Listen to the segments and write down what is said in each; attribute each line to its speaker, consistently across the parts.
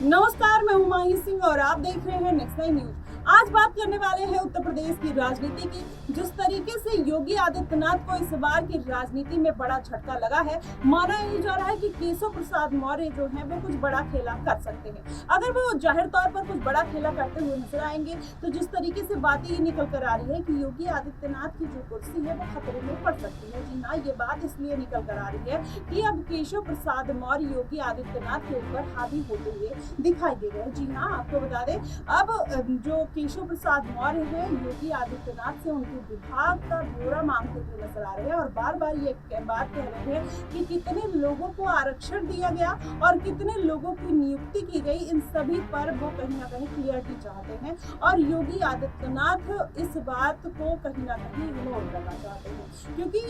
Speaker 1: नमस्कार, मैं हुमायूं सिंह और आप देख रहे हैं नेक्स्ट नाइन न्यूज। आज बात करने वाले हैं उत्तर प्रदेश की राजनीति की। जिस तरीके से योगी आदित्यनाथ को इस बार की राजनीति में बड़ा झटका लगा है, माना यही जा रहा है कि केशव प्रसाद मौर्य जो है वो कुछ बड़ा खेला कर सकते हैं। अगर वो जाहिर तौर पर कुछ बड़ा खेला करते हुए नजर आएंगे तो जिस तरीके से बातें ये निकल कर आ रही है कि योगी आदित्यनाथ की जो कुर्सी है वो खतरे में पड़ सकती है। जी हाँ, ये बात इसलिए निकल कर आ रही है कि अब केशव प्रसाद मौर्य योगी आदित्यनाथ के ऊपर हावी होते हुए दिखाई दे रहे हैं। जी हाँ, आपको बता दें, अब जो केशव प्रसाद मौर्य हैं योगी आदित्यनाथ से उनके विभाग का ब्यौरा मांगते हुए नजर आ रहे हैं और बार बार ये बात कह रहे हैं कि कितने लोगों को आरक्षण दिया गया और कितने लोगों की नियुक्ति की गई, इन सभी पर वो कहीं ना कहीं क्लियरिटी चाहते हैं और योगी आदित्यनाथ इस बात को कहीं ना कहीं इग्नोर करना चाहते हैं, क्योंकि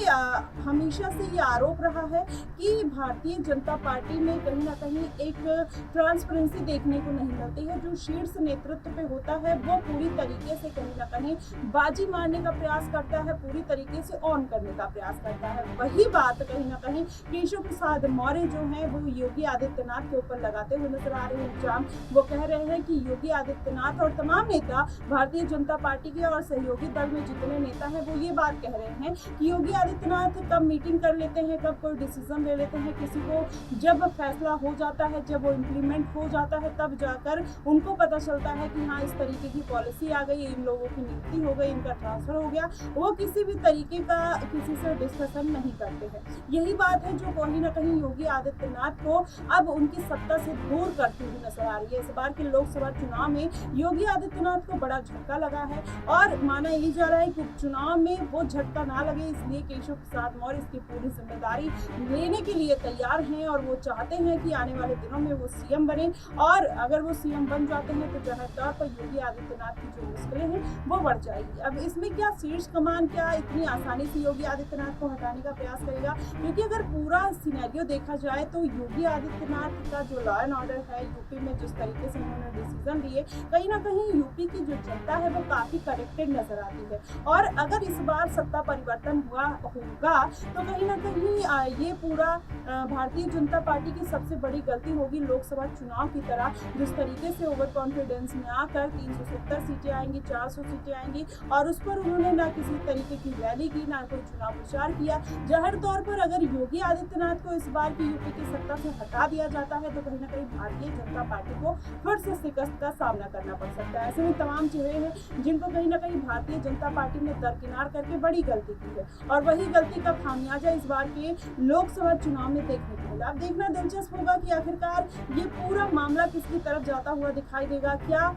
Speaker 1: हमेशा से ये आरोप रहा है कि भारतीय जनता पार्टी में कहीं ना कहीं एक ट्रांसपेरेंसी देखने को नहीं मिलती है। जो शीर्ष नेतृत्व पे होता है वो पूरी तरीके से कहीं ना कहीं बाजी मारने का प्रयास करता है, पूरी तरीके से ऑन करने का प्रयास करता है। वही बात कहीं ना कहीं केशव प्रसाद मौर्य जो है वो योगी आदित्यनाथ के ऊपर लगाते हुए नजर आ रहे हैं इल्जाम। वो कह रहे हैं कि योगी आदित्यनाथ और तमाम नेता भारतीय जनता पार्टी के और सहयोगी दल में जितने नेता हैं वो ये बात कह रहे हैं कि योगी आदित्यनाथ कब मीटिंग कर लेते हैं, कब कोई डिसीजन ले लेते हैं, किसी को जब फैसला हो जाता है, जब वो इम्प्लीमेंट हो जाता है तब जाकर उनको पता चलता है कि हाँ, इस तरीके की पॉलिसी आ गई, इन लोगों की नियुक्ति हो गई, इनका ट्रांसफर हो गया। वो किसी भी तरीके का किसी से डिस्कशन नहीं करते हैं। यही बात है जो कहीं ना कहीं योगी आदित्यनाथ को अब उनकी सत्ता से दूर करती हुई नजर आ रही है। इस बार के लोकसभा चुनाव में योगी आदित्यनाथ को बड़ा झटका लगा है और माना यही जा रहा है कि उपचुनाव में वो झटका ना लगे, इसलिए केशव प्रसाद मौर्य इसकी पूरी जिम्मेदारी लेने के लिए तैयार हैं और वो चाहते हैं कि आने वाले दिनों में वो सीएम बने और अगर वो सीएम बन जाते हैं तो जाहिर तौर पर योगी आदित्यनाथ की जो मुश्किलें हैं वो बढ़ जाएगी। अब इसमें क्या शीर्ष कमान क्या इतनी आसानी से योगी आदित्यनाथ को हटाने का प्रयास करेगा, क्योंकि अगर पूरा सिनेरियो देखा जाए तो योगी आदित्यनाथ का जो लॉ एंड ऑर्डर है यूपी में, जिस तरीके से उन्होंने डिसीजन लिए, कहीं ना कहीं यूपी की जो जनता है वो काफी करेक्टेड नजर आती है और अगर इस बार सत्ता परिवर्तन हुआ होगा तो कहीं ना कहीं ये पूरा भारतीय जनता पार्टी की सबसे बड़ी गलती होगी लोकसभा चुनाव की तरह। जिस तरीके से ओवर कॉन्फिडेंस में आकर 370 सीटें आएंगी, 400 सीटें आएंगी और उस पर उन्होंने ना किसी तरीके की रैली की, ना कोई चुनाव प्रचार किया। जाहिर तौर पर अगर योगी आदित्यनाथ को इस बार की यूपी की सत्ता से हटा दिया जाता है तो कहीं ना कहीं भारतीय जनता पार्टी को फिर से शिकस्त का सामना करना पड़ सकता है। ऐसे में तमाम चेहरे हैं जिनको कहीं ना कहीं भारतीय जनता पार्टी ने दरकिनार करके बड़ी गलती की है और वही गलती का खामियाजा इस बार के लोकसभा चुनाव में देखने को मिला। अब देखना दिलचस्प होगा कि आखिरकार ये पूरा मामला किसकी तरफ जाता हुआ दिखाई देगा। क्या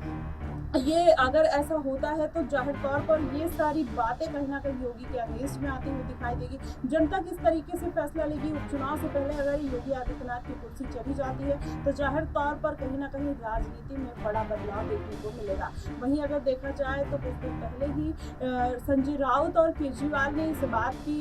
Speaker 1: ये अगर ऐसा होता है तो जाहिर तौर पर ये सारी बातें कहीं ना कहीं योगी के अगेंस्ट में आती हुई दिखाई देगी। जनता किस तरीके से फैसला लेगी, उपचुनाव से पहले अगर योगी आदित्यनाथ की कुर्सी चली जाती है तो जाहिर तौर पर कहीं ना कहीं राजनीति में बड़ा बदलाव देखने को मिलेगा। वहीं अगर देखा जाए तो कुछ दिन पहले ही संजय राउत और केजरीवाल ने इस बात की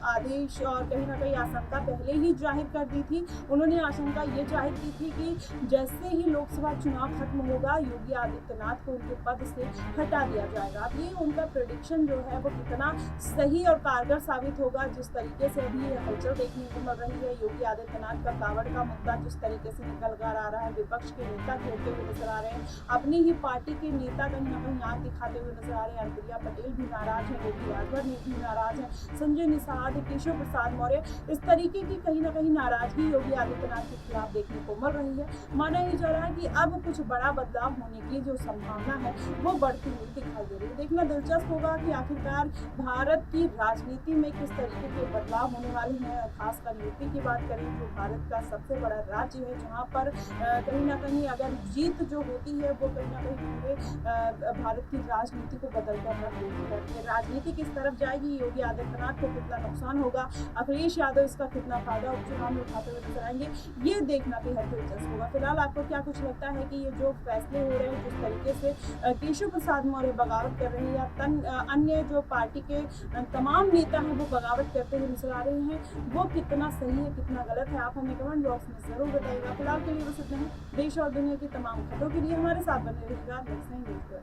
Speaker 1: आदेश और कहीं ना कहीं आशंका पहले ही जाहिर कर दी थी। उन्होंने आशंका ये जाहिर की थी कि जैसे ही लोकसभा चुनाव खत्म होगा योगी आदित्यनाथ को उनके पद से हटा दिया जाएगा। अब ये उनका प्रेडिक्शन जो है वो कितना सही और कारगर साबित होगा। जिस तरीके से अभी हलचल देखने को मिल रही है, योगी आदित्यनाथ का कांवड़ का मुद्दा जिस तरीके से निकल कर आ रहा है, विपक्ष के नेता घेरते हुए नजर आ रहे हैं, अपनी ही पार्टी के नेता कहीं ना कहीं आग दिखाते हुए नजर आ रहे हैं। अनुप्रिया पटेल भी नाराज है, योगी राजभर भी नाराज है, संजय निषाद, केशव प्रसाद मौर्य, इस तरीके की कहीं ना कहीं नाराजगी योगी आदित्यनाथ के खिलाफ देखने को मिल रही है। माना ही जा रहा है कि अब कुछ बड़ा बदलाव होने की जो संभावना है वो बढ़ती हुई दिखाई दे रही है। देखना दिलचस्प होगा कि आखिरकार भारत की राजनीति में किस तरीके के बदलाव होने वाले हैं। खासकर यूपी की बात करें जो भारत का सबसे बड़ा राज्य है, जहां पर कहीं ना कहीं अगर जीत जो होती है वो कहीं ना कहीं पूरे भारत की राजनीति को बदल कर रख देती है। ये राजनीति किस तरफ जाएगी, योगी आदित्यनाथ को कितना नुकसान होगा, अखिलेश यादव इसका कितना फायदा उपचुनाव में उठाते हुए नजर आएंगे, ये देखना बेहद दिलचस्प होगा। फिलहाल आपको क्या कुछ लगता है कि ये जो फैसले हो रहे हैं, जिस तरीके से केशव प्रसाद मौर्य बगावत कर रहे हैं या अन्य जो पार्टी के तमाम नेता हैं वो बगावत करते हुए नजर आ रहे हैं, वो कितना सही है कितना गलत है, आप हमें कमेंट बॉक्स में जरूर बताइएगा। फिलहाल के लिए बस इतना ही। देश और दुनिया की तमाम खबरों के लिए हमारे साथ बने रहिएगा नेक्स्ट टाइम।